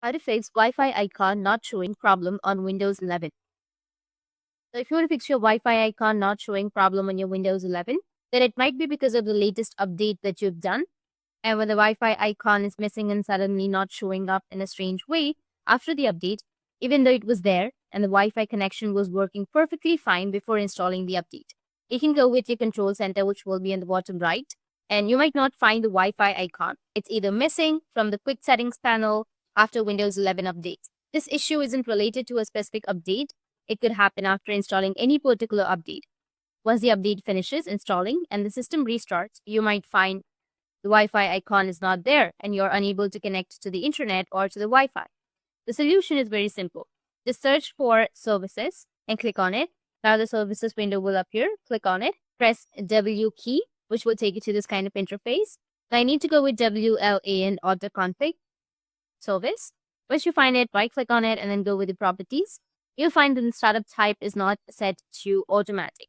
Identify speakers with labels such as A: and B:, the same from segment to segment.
A: How to fix Wi-Fi icon not showing problem on Windows 11. So if you want to fix your Wi-Fi icon not showing problem on your Windows 11, then it might be because of the latest update that you've done. And when the Wi-Fi icon is missing and suddenly not showing up in a strange way after the update, even though it was there and the Wi-Fi connection was working perfectly fine before installing the update. You can go with your control center, which will be on the bottom right, and you might not find the Wi-Fi icon. It's either missing from the quick settings panel after Windows 11 updates. This issue isn't related to a specific update. It could happen after installing any particular update. Once the update finishes installing and the system restarts, you might find the Wi-Fi icon is not there and you're unable to connect to the internet or to the Wi-Fi. The solution is very simple. Just search for services and click on it. Now the services window will appear. Click on it. Press W key, which will take you to this kind of interface. Now I need to go with WLAN auto config service. Once you find it, right click on it and then go with the properties. You'll find that the startup type is not set to automatic.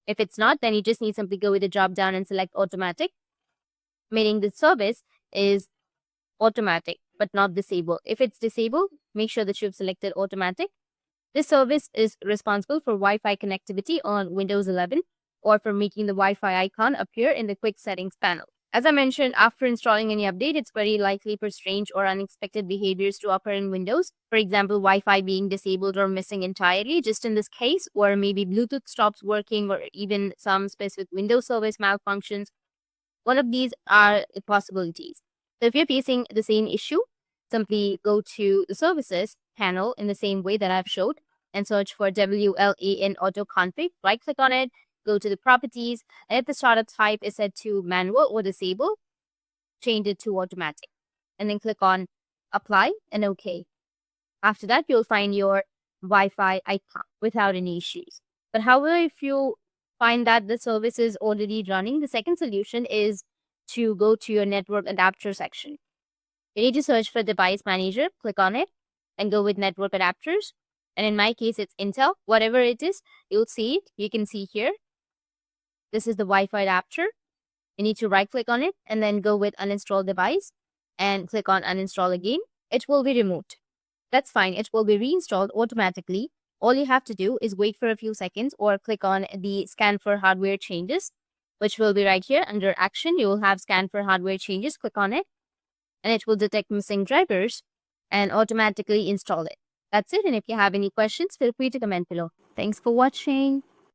A: If it's not, then you just need simply go with the drop down and select automatic, meaning the service is automatic but not disabled. If it's disabled, make sure that you've selected automatic. This service is responsible for Wi-Fi connectivity on Windows 11 or for making the Wi-Fi icon appear in the quick settings panel. As I mentioned, after installing any update, it's very likely for strange or unexpected behaviors to occur in Windows. For example, Wi-Fi being disabled or missing entirely, just in this case, or maybe Bluetooth stops working, or even some specific Windows service malfunctions. One of these are the possibilities. So if you're facing the same issue, simply go to the services panel in the same way that I've showed and search for WLAN auto config. Right click on it, go to the properties, and if the startup type is set to manual or disable, change it to automatic. And then click on apply and OK. After that, you'll find your Wi-Fi icon without any issues. But however, if you find that the service is already running, the second solution is to go to your network adapter section. You need to search for device manager, click on it, and go with network adapters. And in my case, it's Intel. Whatever it is, you'll see it. You can see here. This is the Wi-Fi adapter. You need to right click on it and then go with uninstall device and click on uninstall again. It will be removed. That's fine. It will be reinstalled automatically. All you have to do is wait for a few seconds or click on the scan for hardware changes, which will be right here under action. You will have scan for hardware changes. Click on it and it will detect missing drivers and automatically install it. That's it. And if you have any questions, feel free to comment below. Thanks for watching.